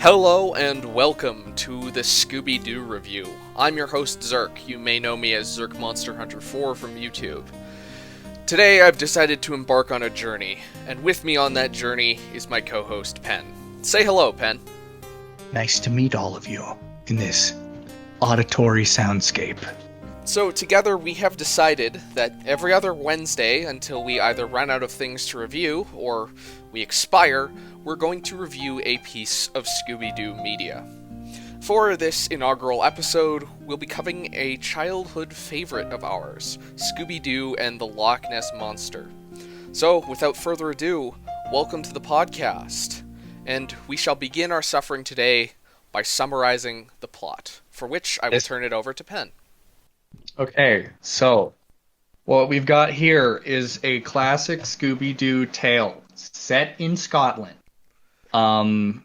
Hello and welcome to the Scooby Doo review. I'm your host Zerk. You may know me as Zerk Monster Hunter 4 from YouTube. Today I've decided to embark on a journey, and with me on that journey is my co-host Pen. Say hello, Pen. Nice to meet all of you in this auditory soundscape. So together we have decided that every other Wednesday, until we either run out of things to review or we expire, we're going to review a piece of Scooby-Doo media. For this inaugural episode, we'll be covering a childhood favorite of ours, Scooby-Doo and the Lochness Monster. So, without further ado, welcome to the podcast, and we shall begin our suffering today by summarizing the plot, for which I will turn it over to Pen. Okay, so what we've got here is a classic Scooby-Doo tale set in Scotland. Loch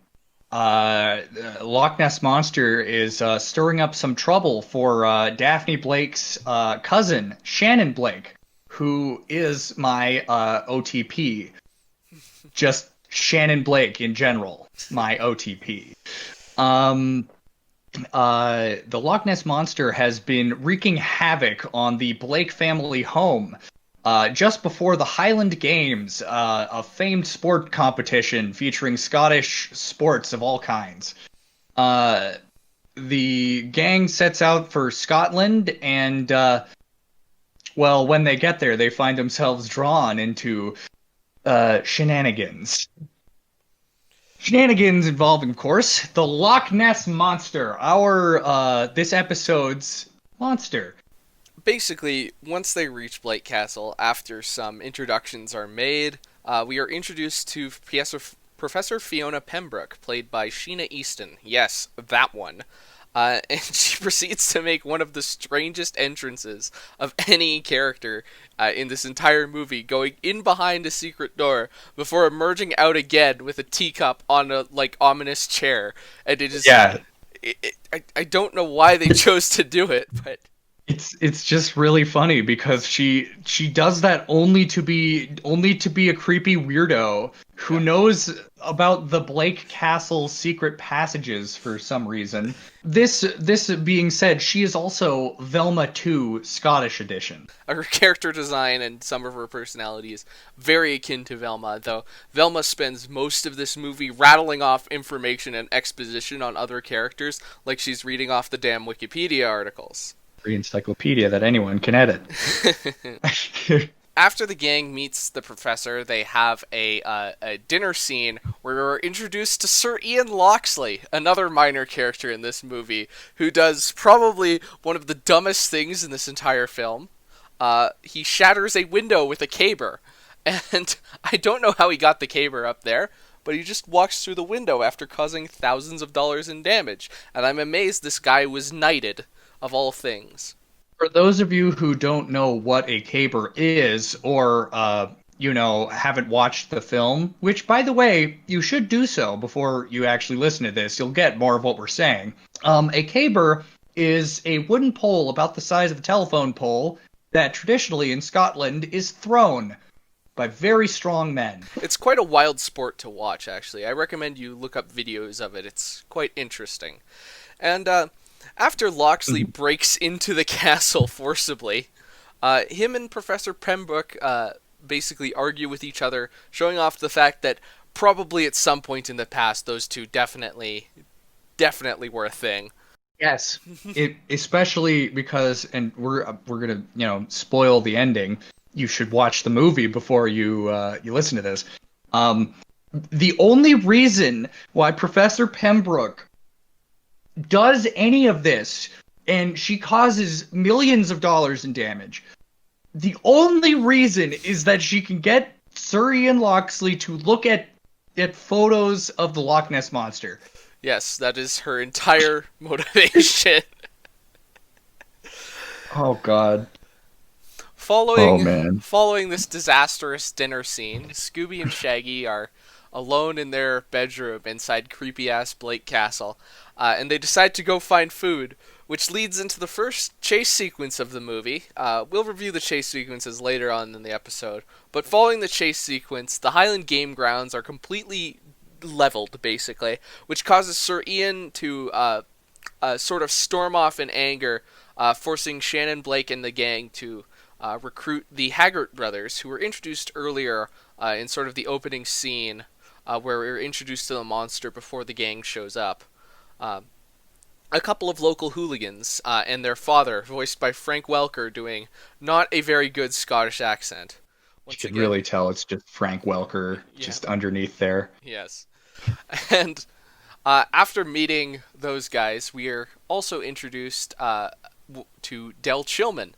Ness Monster is stirring up some trouble for Daphne Blake's cousin, Shannon Blake, who is my OTP. Just Shannon Blake in general, my OTP. The Loch Ness Monster has been wreaking havoc on the Blake family home. Just before the Highland Games, a famed sport competition featuring Scottish sports of all kinds. The gang sets out for Scotland, and, when they get there, they find themselves drawn into shenanigans. Shenanigans involving, of course, the Loch Ness Monster, this episode's monster. Basically, once they reach Blake Castle, after some introductions are made, we are introduced to Professor Fiona Pembroke, played by Sheena Easton. Yes, that one. And she proceeds to make one of the strangest entrances of any character in this entire movie, going in behind a secret door before emerging out again with a teacup on a, ominous chair. And it is... Yeah. I don't know why they chose to do it, but... It's just really funny because she does that only to be a creepy weirdo who knows about the Blake Castle secret passages for some reason. This being said, she is also Velma 2 Scottish edition. Her character design and some of her personality is very akin to Velma, though Velma spends most of this movie rattling off information and exposition on other characters like she's reading off the damn Wikipedia articles. Free encyclopedia that anyone can edit. After the gang meets the professor, they have a dinner scene where we're introduced to Sir Ian Loxley, another minor character in this movie, who does probably one of the dumbest things in this entire film. He shatters a window with a caber, and I don't know how he got the caber up there, but he just walks through the window after causing thousands of dollars in damage, and I'm amazed this guy was knighted, of all things. For those of you who don't know what a caber is, or, haven't watched the film, which, by the way, you should do so before you actually listen to this, you'll get more of what we're saying. A caber is a wooden pole about the size of a telephone pole that traditionally in Scotland is thrown by very strong men. It's quite a wild sport to watch, actually. I recommend you look up videos of it. It's quite interesting. And, after Loxley breaks into the castle forcibly, him and Professor Pembroke basically argue with each other, showing off the fact that probably at some point in the past those two definitely were a thing. Yes, especially because, and we're gonna spoil the ending. You should watch the movie before you listen to this. The only reason why Professor Pembroke does any of this, and she causes millions of dollars in damage, the only reason is that she can get Sir Ian Loxley to look at photos of the Loch Ness Monster. Yes, that is her entire motivation. Oh, God. Following this disastrous dinner scene, Scooby and Shaggy are alone in their bedroom inside creepy-ass Blake Castle, and they decide to go find food, which leads into the first chase sequence of the movie. We'll review the chase sequences later on in the episode, but following the chase sequence, the Highland Game Grounds are completely leveled, basically, which causes Sir Ian to sort of storm off in anger, forcing Shannon, Blake, and the gang to recruit the Haggart brothers, who were introduced earlier in sort of the opening scene, where we were introduced to the monster before the gang shows up. A couple of local hooligans, and their father, voiced by Frank Welker, doing not a very good Scottish accent. You can really tell it's just Frank Welker just underneath there. Yes. And after meeting those guys, we are also introduced to Del Chillman.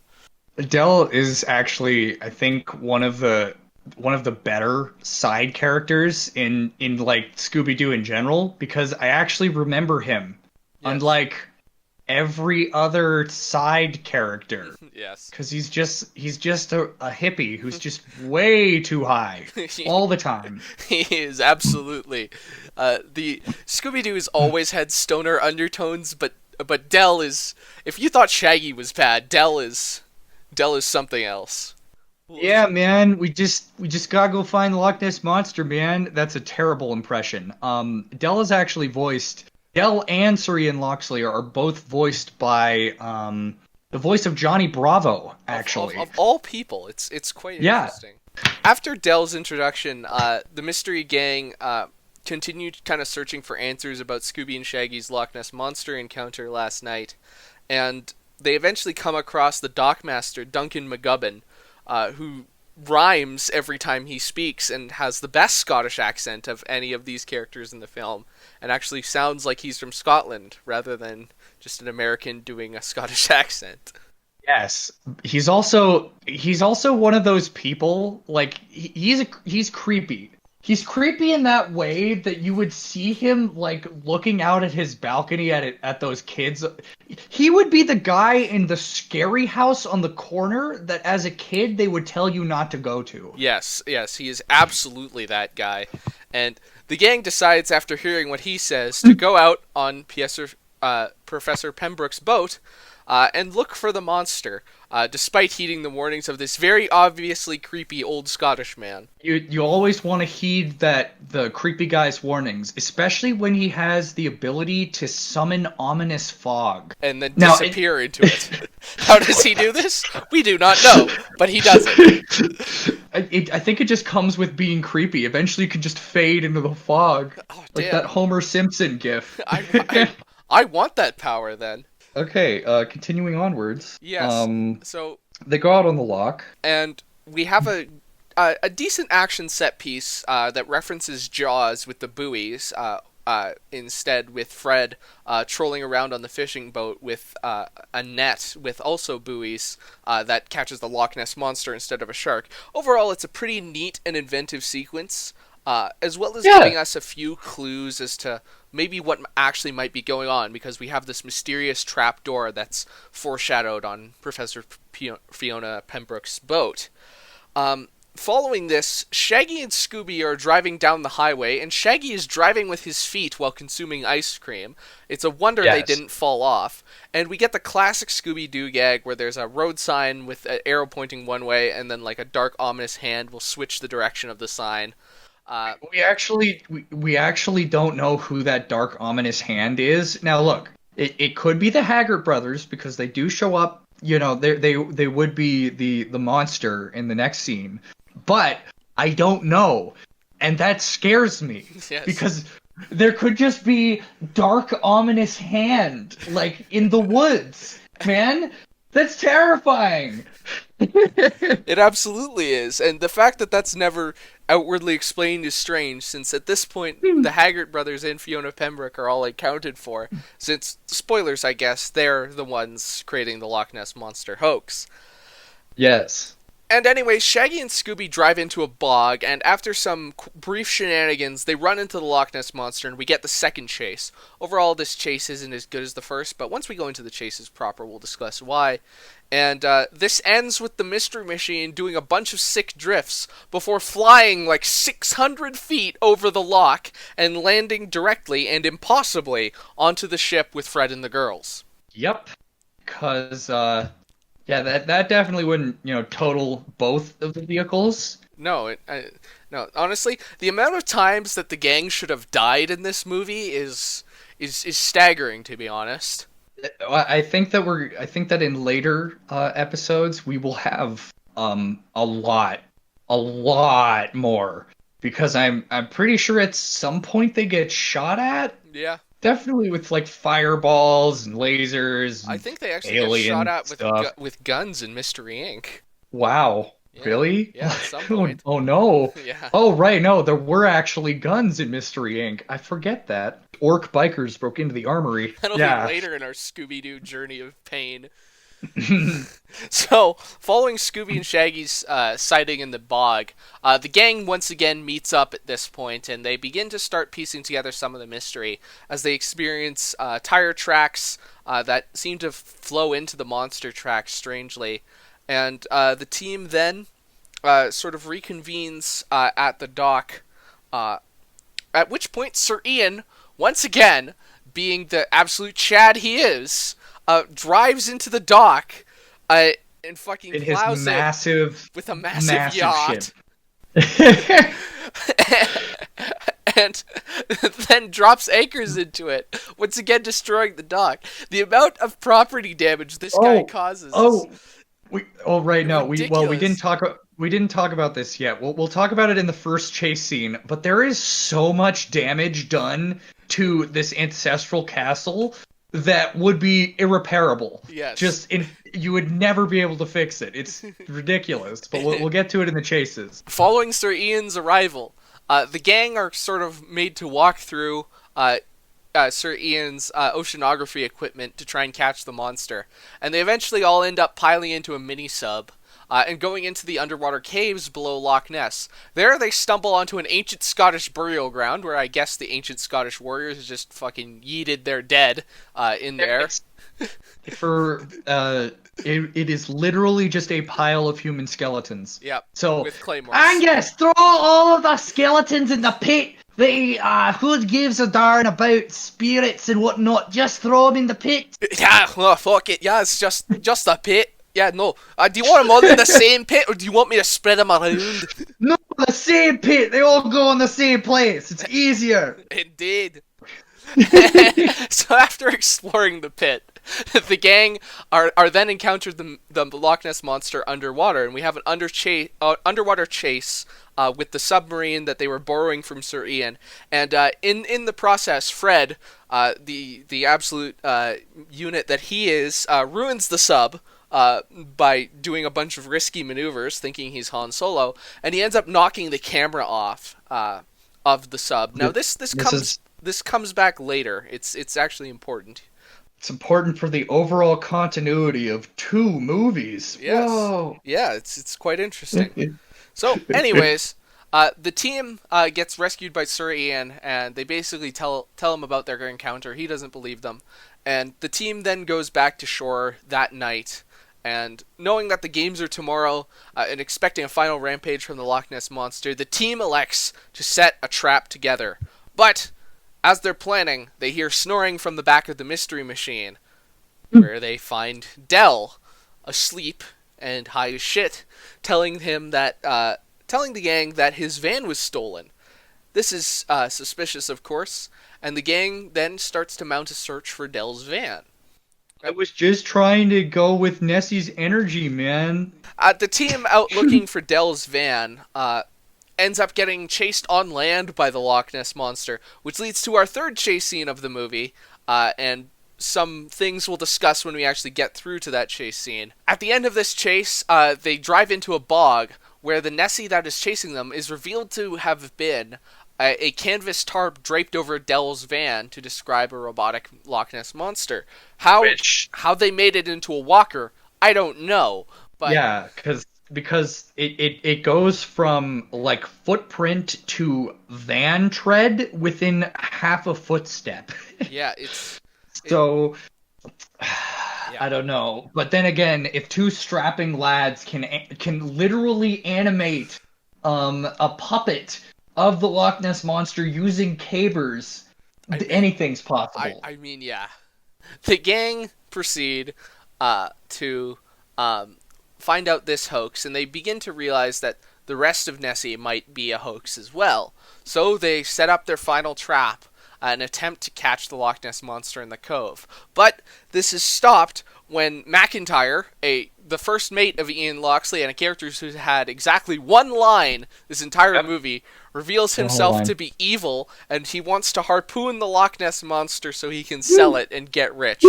Del is actually, I think, one of the better side characters in like Scooby-Doo in general, because I actually remember him. Yes. Unlike every other side character. Yes. Because he's just a hippie who's just way too high all the time. He is, absolutely. The Scooby-Doo's always had stoner undertones, but Del is, if you thought Shaggy was bad, Del is something else. Yeah, man, we just gotta go find the Lochness Monster, man. That's a terrible impression. Del is actually voiced. Del and Sir Ian Loxley are both voiced by the voice of Johnny Bravo, actually. Of all people, it's quite interesting. After Del's introduction, the mystery gang continued kind of searching for answers about Scooby and Shaggy's Loch Ness Monster encounter last night, and they eventually come across the Dockmaster, Duncan McGubbin, who rhymes every time he speaks and has the best Scottish accent of any of these characters in the film, and actually sounds like he's from Scotland rather than just an American doing a Scottish accent. Yes, he's also one of those people, like he's creepy. He's creepy in that way that you would see him like looking out at his balcony at those kids. He would be the guy in the scary house on the corner that as a kid they would tell you not to go to. Yes, he is absolutely that guy. And the gang decides, after hearing what he says, to go out on Professor Pembroke's boat and look for the monster, despite heeding the warnings of this very obviously creepy old Scottish man. You always want to heed the creepy guy's warnings, especially when he has the ability to summon ominous fog. And then disappear into it. How does he do this? We do not know, but he does it. I think it just comes with being creepy. Eventually you can just fade into the fog. Oh, like that Homer Simpson gif. I want that power then. Okay, continuing onwards. Yes. So they go out on the loch, and we have a decent action set piece that references Jaws with the buoys. Instead, with Fred trolling around on the fishing boat with a net with also buoys that catches the Loch Ness Monster instead of a shark. Overall, it's a pretty neat and inventive sequence, as well as giving us a few clues as to maybe what actually might be going on, because we have this mysterious trapdoor that's foreshadowed on Professor Fiona Pembroke's boat. Following this, Shaggy and Scooby are driving down the highway, and Shaggy is driving with his feet while consuming ice cream. It's a wonder they didn't fall off. And we get the classic Scooby-Doo gag where there's a road sign with an arrow pointing one way, and then like a dark ominous hand will switch the direction of the sign. We actually don't know who that dark ominous hand is. Now look, it could be the Haggart brothers, because they do show up. You know, they would be the monster in the next scene, but I don't know, and that scares me. Yes. Because there could just be dark ominous hand like in the woods, man. That's terrifying. It absolutely is, and the fact that that's never outwardly explained is strange, since at this point the Haggart brothers and Fiona Pembroke are all accounted for, since, spoilers I guess, they're the ones creating the Loch Ness Monster hoax. Yes. And anyway, Shaggy and Scooby drive into a bog, and after some brief shenanigans, they run into the Loch Ness Monster, and we get the second chase. Overall, this chase isn't as good as the first, but once we go into the chases proper, we'll discuss why. And this ends with the Mystery Machine doing a bunch of sick drifts before flying like 600 feet over the loch and landing directly and impossibly onto the ship with Fred and the girls. Yep. Because, yeah, that definitely wouldn't, total both of the vehicles. No, no. Honestly, the amount of times that the gang should have died in this movie is staggering, to be honest. I think that in later episodes we will have a lot more because I'm pretty sure at some point they get shot at. Yeah, Definitely with like fireballs and lasers I and think they actually get shot alien at with stuff. with guns in Mystery Inc. Wow. Yeah, Really? yeah. At some Oh, point. oh no. Yeah, Oh right, no, there were actually guns in Mystery Inc. I forget that. Orc bikers broke into the armory. that'll be Yeah. later in our Scooby Doo journey of pain. So, following Scooby and Shaggy's sighting in the bog, the gang once again meets up at this point, and they begin to start piecing together some of the mystery as they experience tire tracks that seem to flow into the monster tracks strangely. And the team then sort of reconvenes at the dock, at which point Sir Ian, once again, being the absolute Chad he is, drives into the dock uh, and fucking In his plows massive, it with a massive yacht. ship. And then drops anchors into it, once again destroying the dock. The amount of property damage this guy causes. Oh, right, no, Ridiculous. we didn't talk about this yet. We'll talk about it in the first chase scene, but there is so much damage done to this ancestral castle that would be irreparable. Yes. You would never be able to fix it. It's ridiculous, but we'll get to it in the chases. Following Sir Ian's arrival, the gang are sort of made to walk through Sir Ian's oceanography equipment to try and catch the monster. And they eventually all end up piling into a mini-sub and going into the underwater caves below Loch Ness. There they stumble onto an ancient Scottish burial ground where I guess the ancient Scottish warriors just fucking yeeted their dead in there. It is literally just a pile of human skeletons. Yep, So, with claymores. Angus, throw all of the skeletons in the pit. Who gives a darn about spirits and whatnot? Just throw them in the pit. Yeah, well, fuck it. Yeah, it's just a pit. Yeah, no. Do you want them all in the same pit, or do you want me to spread them around? No, the same pit. They all go in the same place. It's easier. Indeed. So after exploring the pit, the gang are then encountered the Loch Ness Monster underwater, and we have an underwater chase with the submarine that they were borrowing from Sir Ian. And in the process, Fred, the absolute unit that he is, ruins the sub. By doing a bunch of risky maneuvers, thinking he's Han Solo, and he ends up knocking the camera off of the sub. Now this comes back later. It's actually important. It's important for the overall continuity of two movies. Yes. Whoa. Yeah, it's quite interesting. So, anyways, the team gets rescued by Sir Ian, and they basically tell him about their encounter. He doesn't believe them, and the team then goes back to shore that night. And knowing that the games are tomorrow, and expecting a final rampage from the Loch Ness Monster, the team elects to set a trap together. But as they're planning, they hear snoring from the back of the mystery machine, where they find Del asleep and high as shit, telling the gang that his van was stolen. This is suspicious, of course, and the gang then starts to mount a search for Del's van. I was just trying to go with Nessie's energy, man. The team out looking for Del's van ends up getting chased on land by the Loch Ness Monster, which leads to our third chase scene of the movie, and some things we'll discuss when we actually get through to that chase scene. At the end of this chase, they drive into a bog, where the Nessie that is chasing them is revealed to have been a canvas tarp draped over Del's van to describe a robotic Loch Ness Monster. How they made it into a walker, I don't know. But yeah, because it goes from like footprint to van tread within half a footstep. Yeah, So yeah. I don't know. But then again, if two strapping lads can literally animate a puppet of the Loch Ness Monster using cabers, anything's possible. I mean, yeah. The gang proceed to find out this hoax, and they begin to realize that the rest of Nessie might be a hoax as well. So they set up their final trap, an attempt to catch the Loch Ness Monster in the cove. But this is stopped when McIntyre, the first mate of Ian Loxley and a character who's had exactly one line this entire movie, reveals himself to be evil, and he wants to harpoon the Loch Ness Monster so he can sell it and get rich.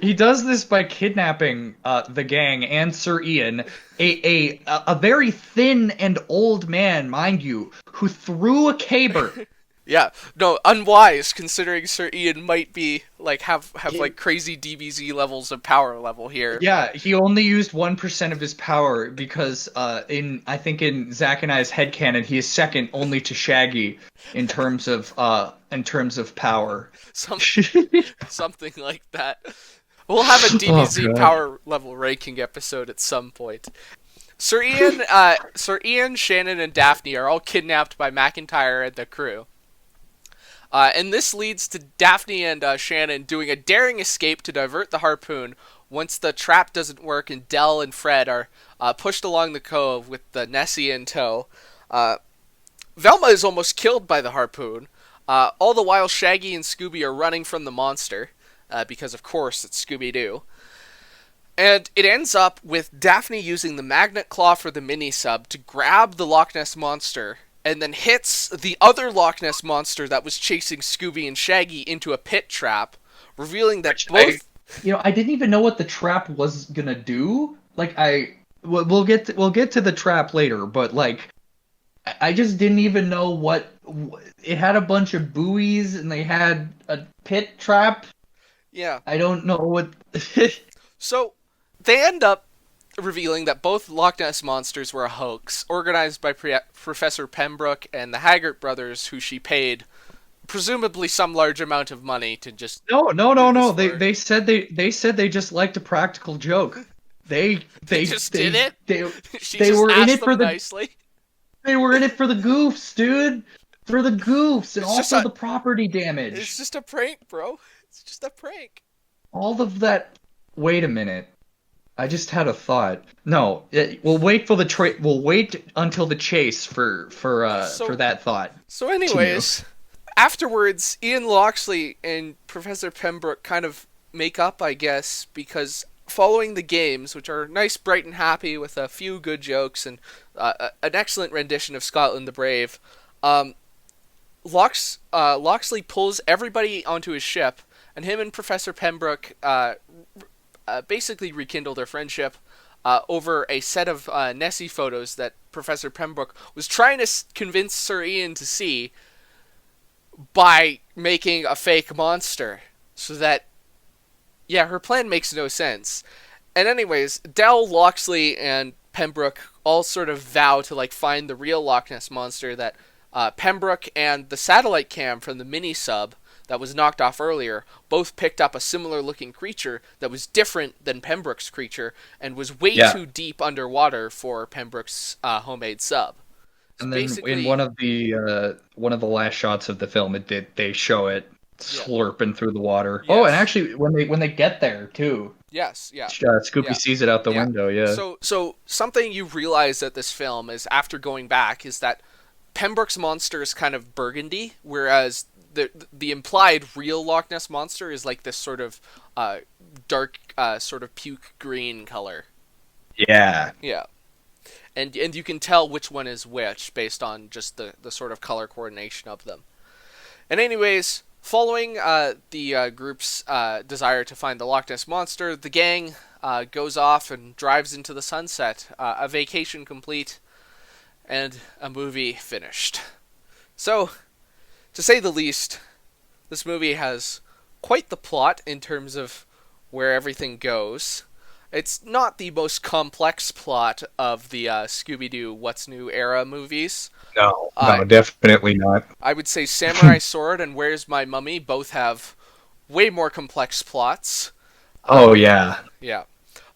He does this by kidnapping the gang and Sir Ian, a very thin and old man, mind you, who threw a caber. Yeah, no, unwise, considering Sir Ian might be, like, have like, crazy DBZ levels of power level here. Yeah, he only used 1% of his power because, I think in Zach and I's headcanon, he is second only to Shaggy in terms of power. Something like that. We'll have a DBZ power level ranking episode at some point. Sir Ian, Shannon, and Daphne are all kidnapped by McIntyre and the crew. And this leads to Daphne and Shannon doing a daring escape to divert the harpoon once the trap doesn't work and Del and Fred are pushed along the cove with the Nessie in tow. Velma is almost killed by the harpoon, all the while Shaggy and Scooby are running from the monster, because of course it's Scooby-Doo. And it ends up with Daphne using the magnet claw for the mini-sub to grab the Loch Ness Monster, and then hits the other Loch Ness Monster that was chasing Scooby and Shaggy into a pit trap, revealing that I didn't even know what the trap was gonna do. Like, we'll get to the trap later, but like, I just didn't even know what it had. A bunch of buoys, and they had a pit trap. Yeah. I don't know what. So they end up revealing that both Loch Ness Monsters were a hoax, organized by Professor Pembroke and the Haggart brothers, who she paid presumably some large amount of money to just... No. They said they just liked a practical joke. They just did it? They were in it for nicely. They were in it for the goofs, dude. For the goofs, and also the property damage. It's just a prank, bro. It's just a prank. All of that... Wait a minute. I just had a thought. No, we'll wait for the we'll wait until the chase for that thought. So anyways, afterwards, Ian Loxley and Professor Pembroke kind of make up, I guess, because following the games, which are nice, bright, and happy with a few good jokes and an excellent rendition of Scotland the Brave, Loxley pulls everybody onto his ship, and him and Professor Pembroke basically rekindle their friendship over a set of Nessie photos that Professor Pembroke was trying to convince Sir Ian to see by making a fake monster. So that, yeah, her plan makes no sense. And anyways, Del, Loxley, and Pembroke all sort of vow to like find the real Loch Ness Monster that Pembroke and the satellite cam from the mini-sub that was knocked off earlier both picked up a similar looking creature that was different than Pembroke's creature and was way too deep underwater for Pembroke's homemade sub. So and then in one of the last shots of the film, they show it slurping through the water. Yes. Oh, and actually when they get there too. Yes, yeah. Scooby sees it out the window, yeah. So something you realize at this film is, after going back, is that Pembroke's monster is kind of burgundy, whereas the implied real Loch Ness Monster is like this sort of dark, sort of puke green color. Yeah. Yeah. And you can tell which one is which based on just the sort of color coordination of them. And anyways, following the group's desire to find the Loch Ness Monster, the gang goes off and drives into the sunset, a vacation complete, and a movie finished. So, to say the least, this movie has quite the plot in terms of where everything goes. It's not the most complex plot of the Scooby-Doo What's New era movies. No, definitely not. I would say Samurai Sword and Where's My Mummy both have way more complex plots. Oh, yeah. Yeah.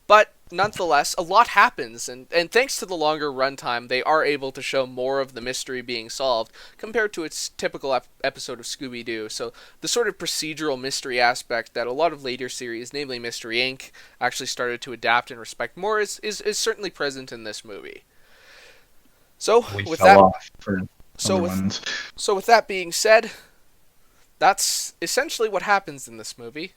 But nonetheless, a lot happens, and thanks to the longer runtime, they are able to show more of the mystery being solved compared to its typical episode of Scooby-Doo. So the sort of procedural mystery aspect that a lot of later series, namely Mystery Inc., actually started to adapt and respect more is certainly present in this movie. So We with fell that, off for so other with ones. so with that being said, that's essentially what happens in this movie.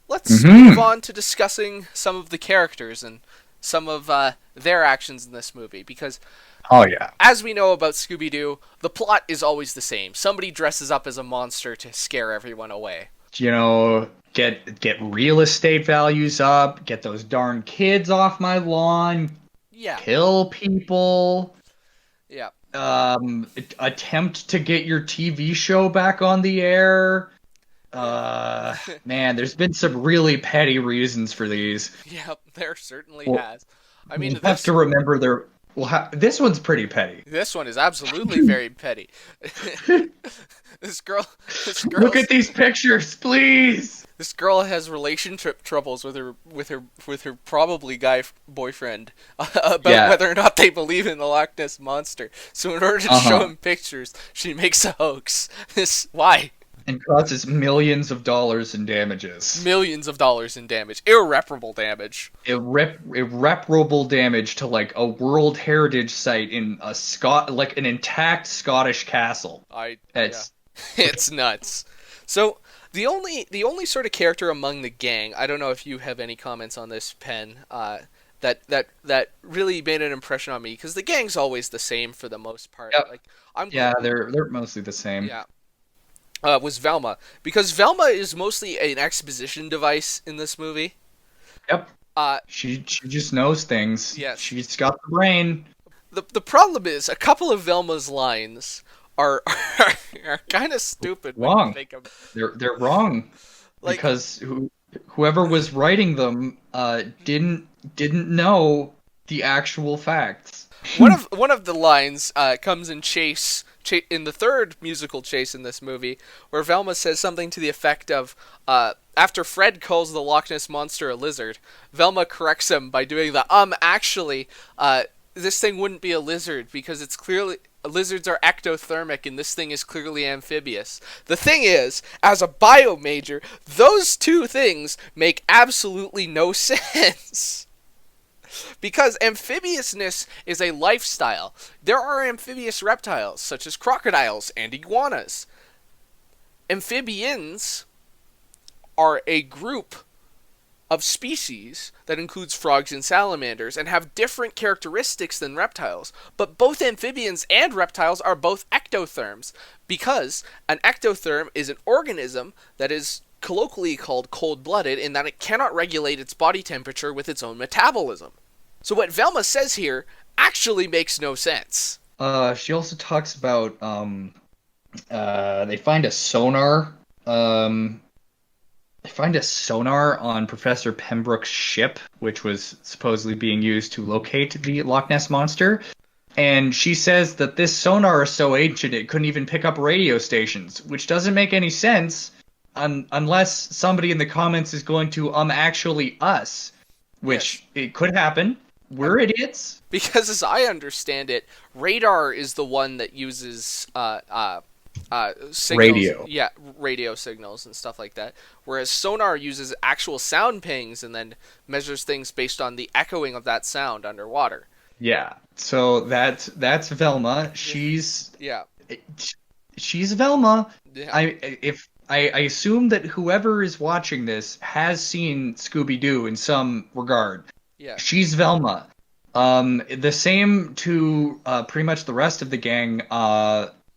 Let's move Mm-hmm. on to discussing some of the characters and some of their actions in this movie, because Oh yeah. as we know about Scooby-Doo, the plot is always the same. Somebody dresses up as a monster to scare everyone away. You know, get real estate values up, get those darn kids off my lawn, Yeah, kill people, yeah. attempt to get your TV show back on the air. Man, there's been some really petty reasons for these. Yep, there certainly Well, has. I you mean, have to remember there. Well, this one's pretty petty. this one is absolutely very petty. this girl, this girl, Look at these pictures, please. this girl has relationship troubles with her probably boyfriend about Yeah. whether or not they believe in the Loch Ness Monster. So in order to show him pictures, she makes a hoax. Why? And causes millions of dollars in damages. Millions of dollars in damage, irreparable damage. Irreparable damage to like a World Heritage site in like an intact Scottish castle. It's It's nuts. So the only sort of character among the gang, I don't know if you have any comments on this, Pen, that really made an impression on me, because the gang's always the same for the most part. Yep. Like they're mostly the same. yeah. Was Velma, because Velma is mostly an exposition device in this movie. Yep. Uh, She just knows things. Yes. She's got the brain. the problem is a couple of Velma's lines are kind of stupid. When Wrong. you think of, They're wrong like, because whoever was writing them didn't know the actual facts. one of the lines comes in in the third musical chase in this movie, where Velma says something to the effect of, after Fred calls the Loch Ness Monster a lizard, Velma corrects him by doing the actually, this thing wouldn't be a lizard because it's clearly, lizards are ectothermic and this thing is clearly amphibious. The thing is, as a bio major, those two things make absolutely no sense. Because amphibiousness is a lifestyle. There are amphibious reptiles, such as crocodiles and iguanas. Amphibians are a group of species that includes frogs and salamanders and have different characteristics than reptiles. But both amphibians and reptiles are both ectotherms, because an ectotherm is an organism that is colloquially called cold-blooded in that it cannot regulate its body temperature with its own metabolism. So what Velma says here actually makes no sense. She also talks about they find a sonar. They find a sonar on Professor Pembroke's ship, which was supposedly being used to locate the Loch Ness Monster. And she says that this sonar is so ancient it couldn't even pick up radio stations, which doesn't make any sense unless somebody in the comments is going to actually us, which it could happen. We're idiots. Because as I understand it, radar is the one that uses signals, Radio. Yeah, radio signals and stuff like that. Whereas sonar uses actual sound pings and then measures things based on the echoing of that sound underwater. Yeah. So that's Velma. She's Velma. Yeah. I assume that whoever is watching this has seen Scooby-Doo in some regard. Yeah. She's Velma. The same to pretty much the rest of the gang.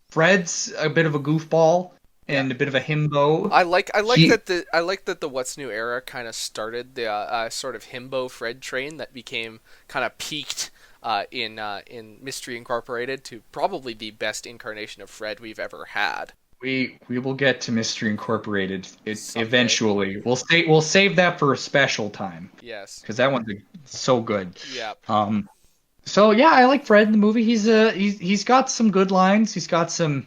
Fred's a bit of a goofball and a bit of a himbo. I like that the What's New era kind of started the sort of himbo Fred train that became kind of peaked in Mystery Incorporated to probably the best incarnation of Fred we've ever had. We will get to Mystery Incorporated eventually. We'll save that for a special time. Yes. Because that one's so good. Yeah. So yeah, I like Fred in the movie. He's got some good lines. He's got some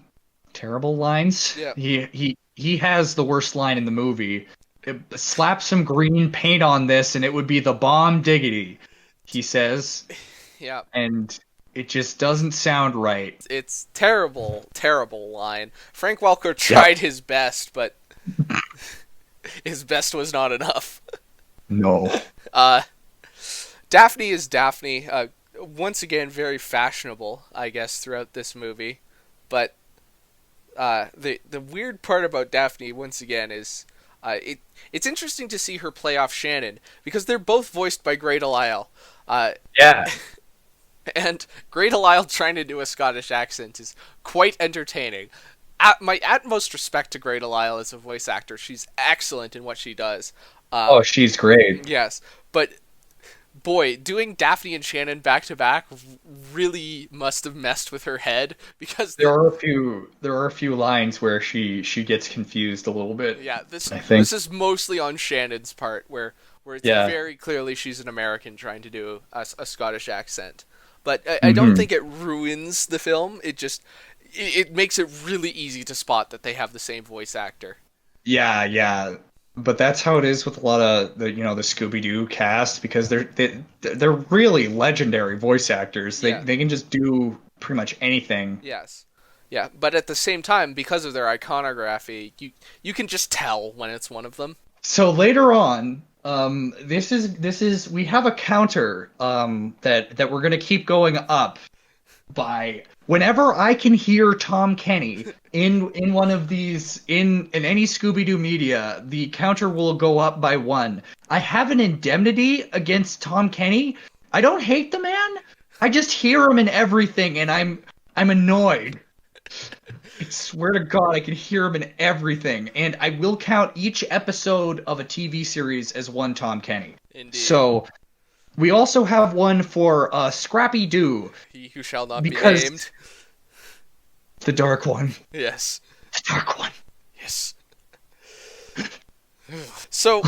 terrible lines. Yeah. He has the worst line in the movie. Slap some green paint on this and it would be the bomb diggity, he says. Yeah. And it just doesn't sound right. It's terrible line. Frank Welker tried his best, but his best was not enough. No. Daphne is Daphne. once again very fashionable, I guess, throughout this movie. But the weird part about Daphne, once again, is it's interesting to see her play off Shannon, because they're both voiced by Grey Delisle. Yeah. And Grey Delisle trying to do a Scottish accent is quite entertaining. My utmost respect to Grey Delisle as a voice actor. She's excellent in what she does. Oh, she's great. Yes, but boy, doing Daphne and Shannon back to back really must have messed with her head, because There are a few lines where she gets confused a little bit. yeah, I think. this is mostly on Shannon's part, where it's Yeah. very clearly she's an American trying to do a Scottish accent. But I don't think it ruins the film. It makes it really easy to spot that they have the same voice actor. Yeah. But that's how it is with a lot of the Scooby Doo cast, because they're really legendary voice actors. Yeah. They can just do pretty much anything. Yes. Yeah, but at the same time, because of their iconography, you can just tell when it's one of them. So later on, this is we have a counter that we're gonna keep going up by whenever I can hear Tom Kenny in one of these in any Scooby-Doo media, the counter will go up by 1. I have an indemnity against Tom Kenny. I don't hate the man. I just hear him in everything, and I'm annoyed. I swear to God, I can hear him in everything, and I will count each episode of a TV series as one Tom Kenny. Indeed. So, we also have one for Scrappy Doo. He who shall not because be named. The dark one. Yes. The dark one. Yes. So,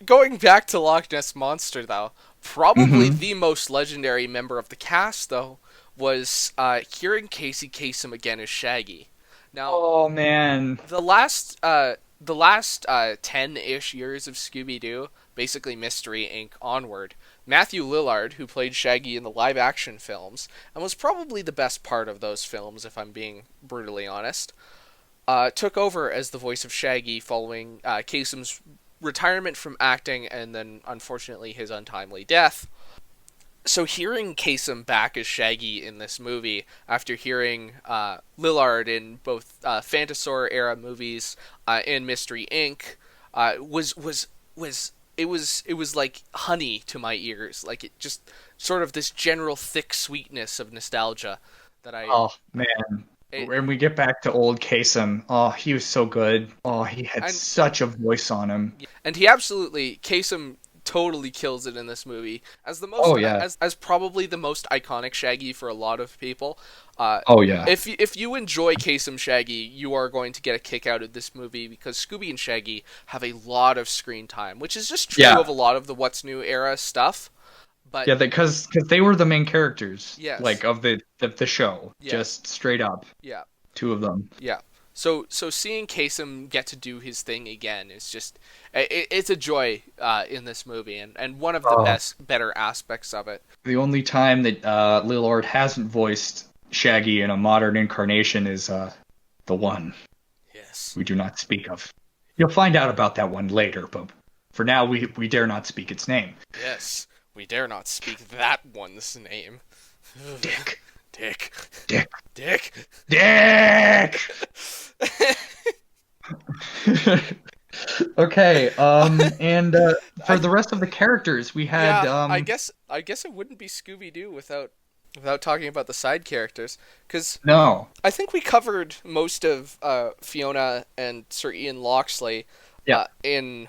going back to Loch Ness Monster, though, probably the most legendary member of the cast, though, was hearing Casey Casem again as Shaggy. Now, Oh man. the last 10-ish years of Scooby-Doo, basically Mystery Inc. onward, Matthew Lillard, who played Shaggy in the live-action films, and was probably the best part of those films, if I'm being brutally honest, took over as the voice of Shaggy following Kasem's retirement from acting and then, unfortunately, his untimely death. So hearing Casem back as Shaggy in this movie, after hearing Lillard in both Phantasaur-era movies and Mystery Inc., was like honey to my ears. Like, it just sort of this general thick sweetness of nostalgia that I... Oh man. When we get back to old Kasem, oh, he was so good. Oh, he had such a voice on him. And he absolutely, Casem totally kills it in this movie as the most, as probably the most iconic Shaggy for a lot of people. If you enjoy Casem Shaggy, you are going to get a kick out of this movie, because Scooby and Shaggy have a lot of screen time, which is just true of a lot of the What's New era stuff. But yeah, because they were the main characters, yes. like of the show, just straight up. Yeah, 2 of them. Yeah. So seeing Casem get to do his thing again is just it's a joy in this movie, and one of the better aspects of it. The only time that Lillard hasn't voiced Shaggy in a modern incarnation is the one we do not speak of. You'll find out about that one later, but for now we dare not speak its name. Yes. We dare not speak that one's name. Dick. Dick. Dick. Dick. Dick. Okay. And for the rest of the characters, we had. I guess it wouldn't be Scooby-Doo without talking about the side characters, because I think we covered most of Fiona and Sir Ian Loxley in.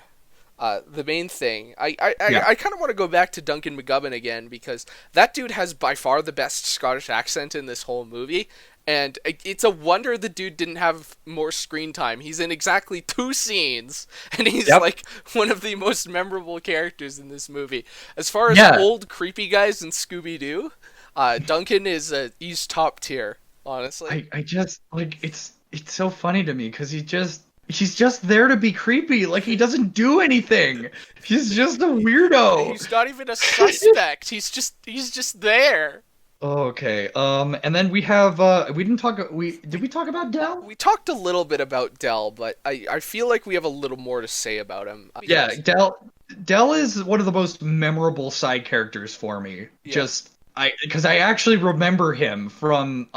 The main thing, I kind of want to go back to Duncan McGubbin again, because that dude has by far the best Scottish accent in this whole movie, and it's a wonder the dude didn't have more screen time. He's in exactly 2 scenes, and he's like one of the most memorable characters in this movie. As far as old creepy guys in Scooby-Doo, Duncan he's top tier, honestly. I just, like, it's so funny to me, because he's just there to be creepy. Like, he doesn't do anything. He's just a weirdo. He's not even a suspect. He's just there. Okay. And then we have did we talk about Del? We talked a little bit about Del, but I feel like we have a little more to say about him. Yeah, Del is one of the most memorable side characters for me. Yeah. Just because I actually remember him from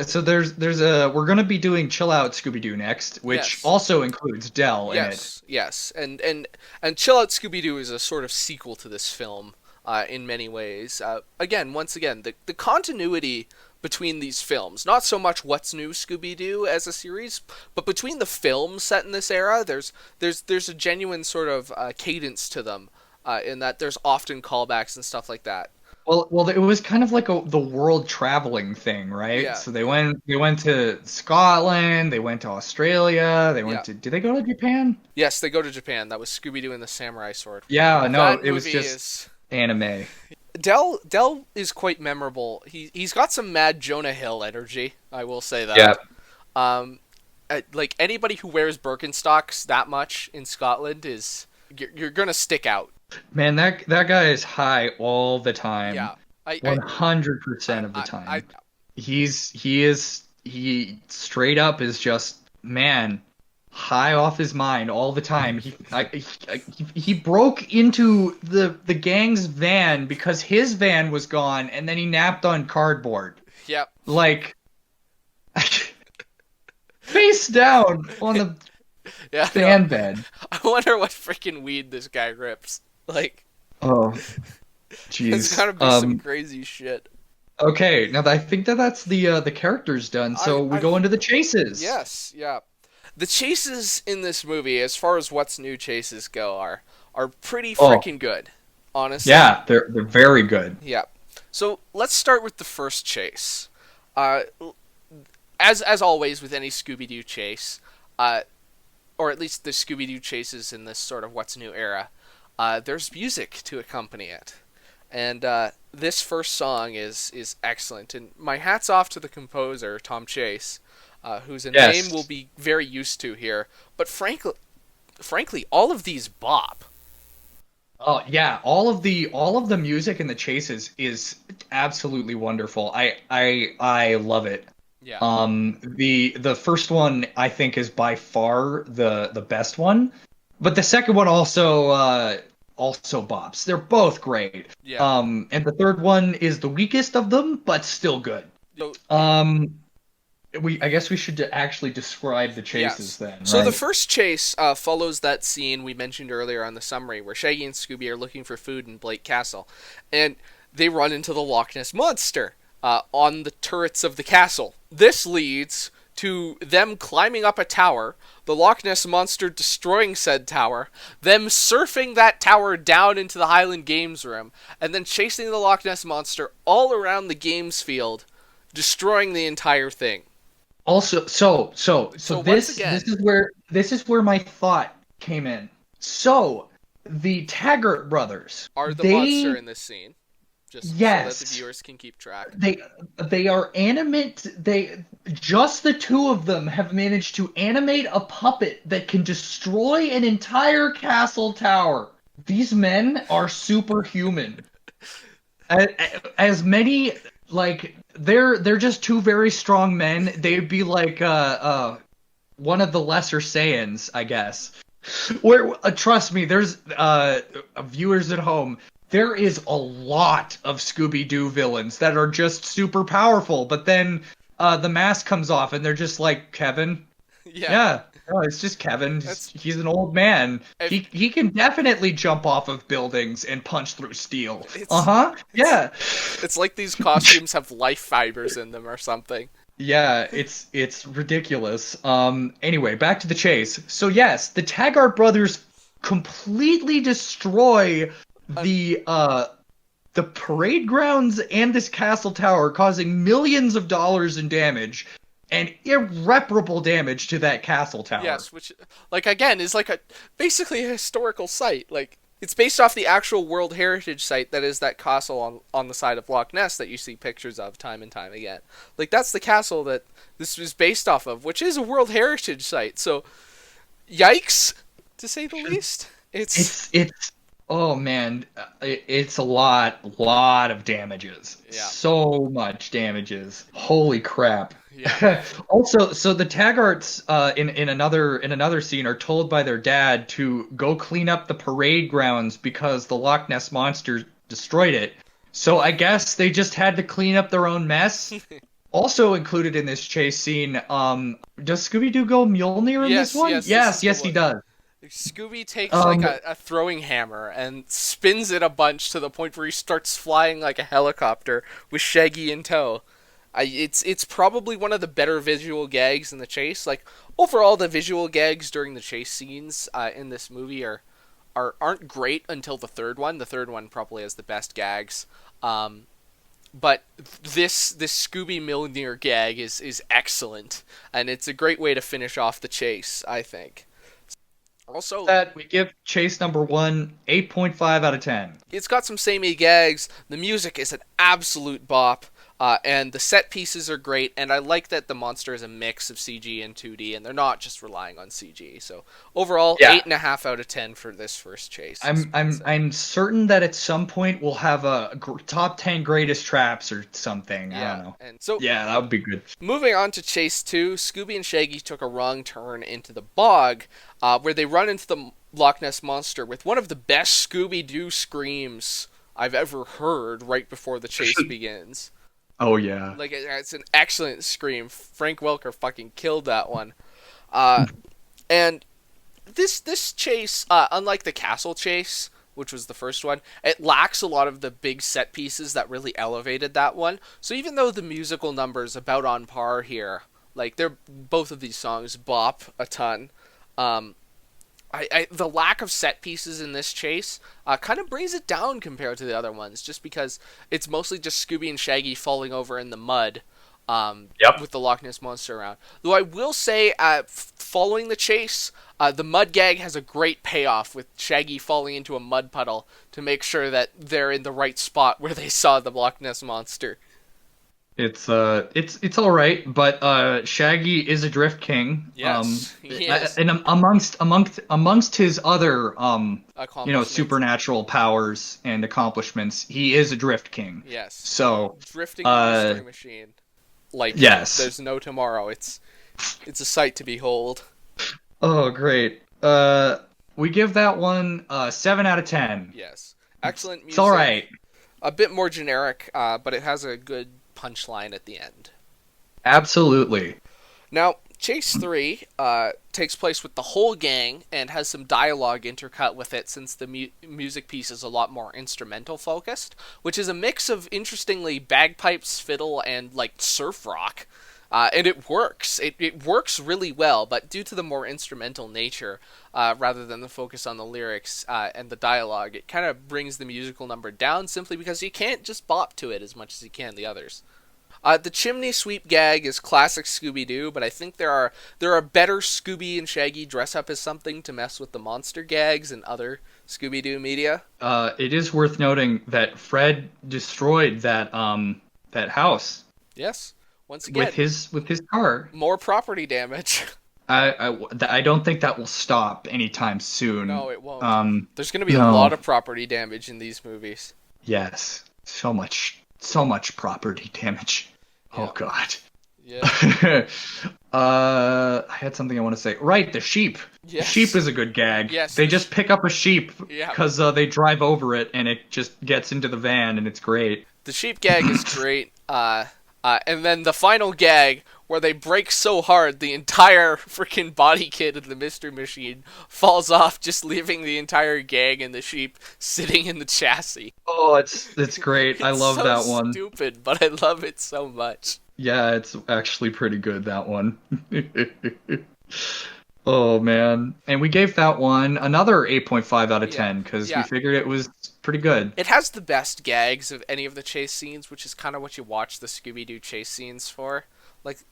so there's a we're gonna be doing Chill Out Scooby Doo next, which Yes. also includes Dell in it. Yes. And Chill Out Scooby Doo is a sort of sequel to this film in many ways. Once again, the continuity between these films, not so much What's New Scooby Doo as a series, but between the films set in this era, there's a genuine sort of cadence to them in that there's often callbacks and stuff like that. Well, it was kind of like the world traveling thing, right? Yeah. So they went to Scotland, they went to Australia, they Yeah. went to did they go to Japan? Yes, they go to Japan. That was Scooby Doo and the Samurai Sword. Yeah, no, That it was movie just is anime. Dell is quite memorable. He's got some mad Jonah Hill energy. I will say that. Yeah. Um, like anybody who wears Birkenstocks that much in Scotland is you're gonna stick out. Man, that guy is high all the time. Yeah. I 100% of the I time. He straight up is just, man, high off his mind all the time. He broke into the gang's van because his van was gone, and then he napped on cardboard. Yep. Like, face down on the Yeah. fan bed. I wonder what freaking weed this guy rips. Like, Oh, it's jeez. gotta be some crazy shit. Okay, now I think that's the characters done, so we go into the chases. Yes, yeah. The chases in this movie, as far as What's New chases go, are pretty freaking good. Honestly. Yeah, they're very good. Yeah. So let's start with the first chase. As always with any Scooby Doo chase, or at least the Scooby Doo chases in this sort of What's New era, there's music to accompany it, and this first song is excellent. And my hat's off to the composer Tom Chase, whose name we'll be very used to here. But frankly, all of these bop. Oh yeah, all of the music in the chases is absolutely wonderful. I love it. Yeah. The first one I think is by far the best one, but the second one also bops. They're both great. Yeah. And the third one is the weakest of them, but still good. So, I guess we should actually describe the chases then. So right? the first chase follows that scene we mentioned earlier on the summary, where Shaggy and Scooby are looking for food in Blake Castle, and they run into the Lochness Monster on the turrets of the castle. This leads to them climbing up a tower, the Loch Ness Monster destroying said tower, them surfing that tower down into the Highland Games room, and then chasing the Loch Ness Monster all around the games field, destroying the entire thing. Also, so once again, this is where my thought came in. So the Taggart brothers are the monster in this scene. Just yes, so that the viewers can keep track. They are animate. Just the two of them have managed to animate a puppet that can destroy an entire castle tower. These men are superhuman. As many like they're just two very strong men. They'd be like one of the lesser Saiyans, I guess. Where trust me, there's viewers at home. There is a lot of Scooby-Doo villains that are just super powerful, but then the mask comes off and they're just like, Kevin? Yeah. No, it's just Kevin. He's an old man. He can definitely jump off of buildings and punch through steel. Yeah. It's like these costumes have life fibers in them or something. Yeah, it's ridiculous. Anyway, back to the chase. So yes, the Taggart brothers completely destroy the parade grounds and this castle tower, causing millions of dollars in damage and irreparable damage to that castle tower. Yes, which, like, again, is like basically a historical site. Like, it's based off the actual World Heritage site that is that castle on the side of Loch Ness that you see pictures of time and time again. Like, that's the castle that this was based off of, which is a World Heritage site. So, yikes, to say the least. It's oh man, it's a lot of damages. Yeah. So much damages. Holy crap. Yeah. Also, so the Taggarts in another scene are told by their dad to go clean up the parade grounds because the Loch Ness Monster destroyed it. So I guess they just had to clean up their own mess. Also included in this chase scene, does Scooby-Doo go Mjolnir in this Yes, one? yes, this is the Yes, he one. does. Scooby takes like Um, a throwing hammer and spins it a bunch to the point where he starts flying like a helicopter with Shaggy in tow. It's probably one of the better visual gags in the chase. Like overall, the visual gags during the chase scenes in this movie aren't great until the third one. The third one probably has the best gags. But this Scooby Mjolnir gag is excellent, and it's a great way to finish off the chase, I think. Also, that we give chase number 1 8.5 out of 10. it's got some samey gags. The music is an absolute bop, and the set pieces are great. And I like that the monster is a mix of CG and 2D, and they're not just relying on CG. So overall, Yeah. 8.5 out of 10 for this first chase. I'm certain that at some point we'll have a top 10 greatest traps or something. I don't know. And so Yeah, that would be good. moving on to Chase 2, Scooby and Shaggy took a wrong turn into the bog, where they run into the Lochness Monster with one of the best Scooby-Doo screams I've ever heard right before the chase begins. Oh yeah. Like, it's an excellent scream. Frank Welker fucking killed that one. And this chase, unlike the castle chase, which was the first one, it lacks a lot of the big set pieces that really elevated that one. So even though the musical number's about on par here, like they're both of these songs bop a ton. The lack of set pieces in this chase kind of brings it down compared to the other ones, just because it's mostly just Scooby and Shaggy falling over in the mud. With the Loch Ness Monster around. Though I will say, following the chase, the mud gag has a great payoff with Shaggy falling into a mud puddle to make sure that they're in the right spot where they saw the Loch Ness Monster. It's all right, but Shaggy is a drift king. Yes, he is. And amongst his other Accomplishments. supernatural powers and accomplishments, he is a drift king. Yes. So drifting the mystery machine. Like, yes. There's no tomorrow. It's a sight to behold. Oh, great. We give that one 7 out of 10. Yes. Excellent music. It's all right. A bit more generic, but it has a good punchline at the end. Absolutely. Now, Chase 3 takes place with the whole gang and has some dialogue intercut with it, since the music piece is a lot more instrumental focused, which is a mix of, interestingly, bagpipes, fiddle, and like surf rock. And it works. It works really well, but due to the more instrumental nature, rather than the focus on the lyrics and the dialogue, it kind of brings the musical number down, simply because you can't just bop to it as much as you can the others. The chimney sweep gag is classic Scooby-Doo, but I think there are better Scooby and Shaggy dress up as something to mess with the monster gags and other Scooby-Doo media. It is worth noting that Fred destroyed that house. Yes, once again, with his car. More property damage. I don't think that will stop anytime soon. No, it won't. There's going to be a lot of property damage in these movies. Yes, so much property damage. Yeah. Oh god. Yeah. I had something I want to say. Right, the sheep. Yes. The sheep is a good gag. Yes. They just pick up a sheep because they drive over it and it just gets into the van and it's great. The sheep gag is great. And then the final gag, where they break so hard the entire freaking body kit of the Mystery Machine falls off, just leaving the entire gang and the sheep sitting in the chassis. Oh, it's great. I love that one. It's stupid, but I love it so much. Yeah, it's actually pretty good, that one. Oh, man. And we gave that one another 8.5 out of 10, because we figured it was pretty good. It has the best gags of any of the chase scenes, which is kind of what you watch the Scooby-Doo chase scenes for.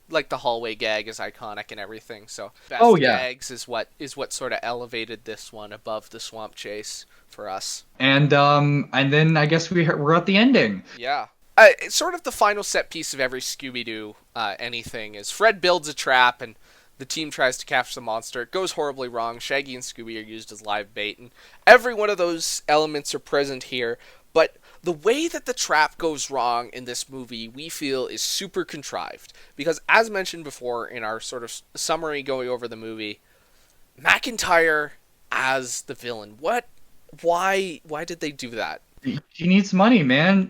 Like the hallway gag is iconic and everything, so gags is what sort of elevated this one above the swamp chase for us. And then I guess we're at the ending. Yeah. It's sort of the final set piece of every Scooby-Doo anything is Fred builds a trap and the team tries to capture the monster. It goes horribly wrong. Shaggy and Scooby are used as live bait, and every one of those elements are present here, but the way that the trap goes wrong in this movie, we feel, is super contrived. Because, as mentioned before in our sort of summary going over the movie, McIntyre as the villain. Why did they do that? He needs money, man.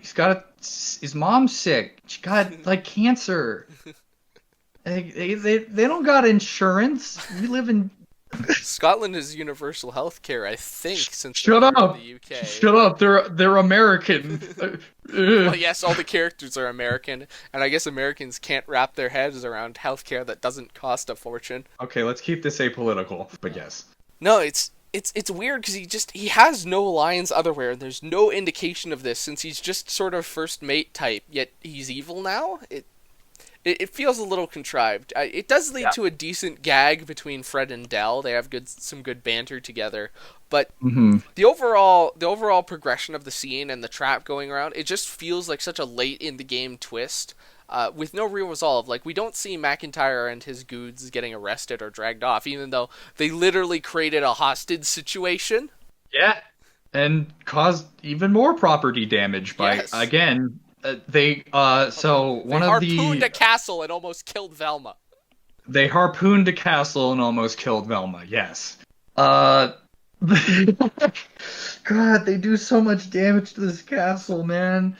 His mom's sick. She got like cancer. They don't got insurance. We live in. Scotland has universal health care, I think, since Shut they're part of up! the UK. Shut up! They're American. Well, yes, all the characters are American, and I guess Americans can't wrap their heads around healthcare that doesn't cost a fortune. Okay, let's keep this apolitical. But yes. No, it's weird because he has no lines otherwhere. There's no indication of this since he's just sort of first mate type. Yet he's evil now. It feels a little contrived. It does lead to a decent gag between Fred and Del. They have some good banter together. But the overall progression of the scene and the trap going around, it just feels like such a late in the game twist. With no real resolve. Like, we don't see McIntyre and his goods getting arrested or dragged off, even though they literally created a hostage situation. Yeah. And caused even more property damage by, Yes. again, one of They harpooned a castle and almost killed Velma. They harpooned a castle and almost killed Velma, yes. God, they do so much damage to this castle, man.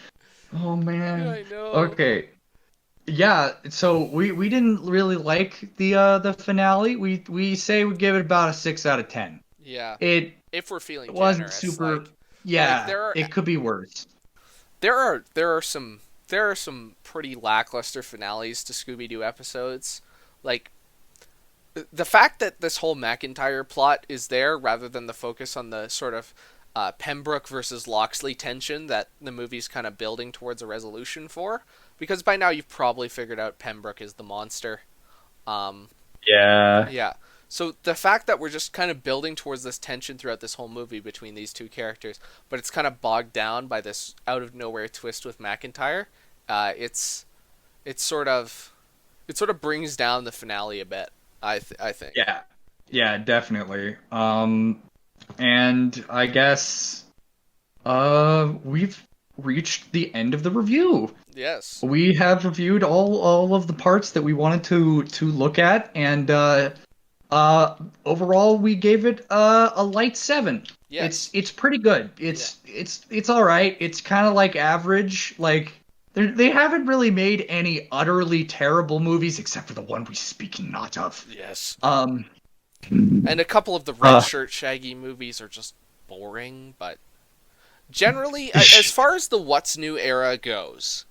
Oh, man. I know. Okay. Yeah, so we didn't really like the finale. We say we give it about a 6 out of 10. Yeah. It If we're feeling wasn't generous, super. like, Yeah, it could be worse. there are some pretty lackluster finales to Scooby-Doo episodes. Like, the fact that this whole McIntyre plot is there rather than the focus on the sort of Pembroke versus Loxley tension that the movie's kind of building towards a resolution for, because by now you've probably figured out Pembroke is the monster. Yeah. Yeah. So the fact that we're just kind of building towards this tension throughout this whole movie between these two characters, but it's kind of bogged down by this out of nowhere twist with McIntyre, it sort of brings down the finale a bit. I think. Yeah, definitely. And I guess we've reached the end of the review. Yes. We have reviewed all of the parts that we wanted to look at, and overall we gave it a light 7. Yes. It's pretty good. It's all right. It's kind of like average. Like they haven't really made any utterly terrible movies except for the one we speaking not of. Yes. And a couple of the Red Shirt Shaggy movies are just boring, but generally, as far as the What's New era goes,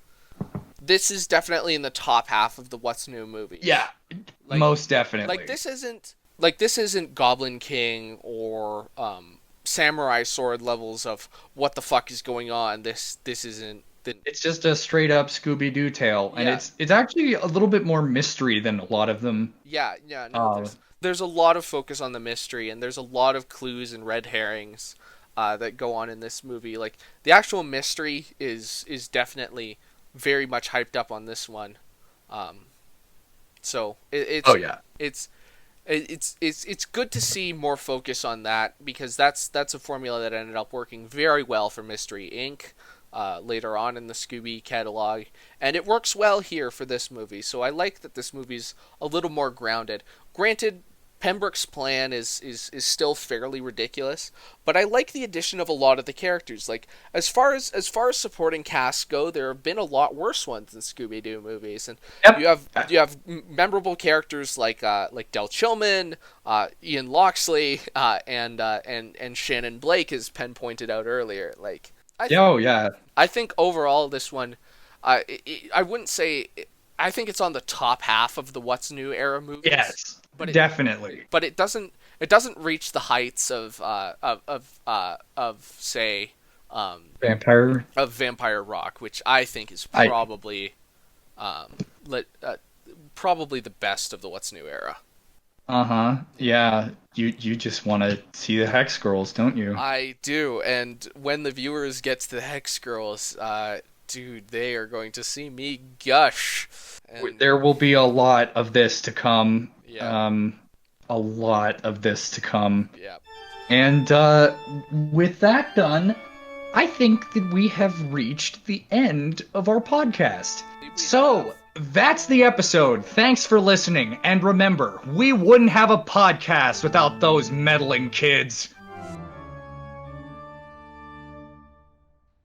this is definitely in the top half of the What's New movies. Yeah, like, most definitely. This isn't Goblin King or Samurai Sword levels of what the fuck is going on. This isn't. It's just a straight up Scooby Doo tale, and it's actually a little bit more mystery than a lot of them. Yeah. No, there's a lot of focus on the mystery, and there's a lot of clues and red herrings that go on in this movie. Like, the actual mystery is definitely very much hyped up on this one. So it's good to see more focus on that, because that's a formula that ended up working very well for Mystery Inc. Later on in the Scooby catalog, and it works well here for this movie. So I like that this movie's a little more grounded. Granted, Pembroke's plan is still fairly ridiculous, but I like the addition of a lot of the characters. Like, as far as supporting casts go, there have been a lot worse ones in Scooby-Doo movies, and you have memorable characters like Del Chilman, Ian Loxley, and Shannon Blake, as Penn pointed out earlier. Like, I think overall this one, I wouldn't say. I think it's on the top half of the What's New era movies. Yes, definitely. But it doesn't reach the heights of say Vampire Rock, which I think is probably probably the best of the What's New era. Yeah. You just want to see the Hex Girls, don't you? I do, and when the viewers get to the Hex Girls, dude, they are going to see me gush. And there will be a lot of this to come. Yeah. A lot of this to come. Yeah. And with that done, I think that we have reached the end of our podcast. So, that's the episode. Thanks for listening. And remember, we wouldn't have a podcast without those meddling kids.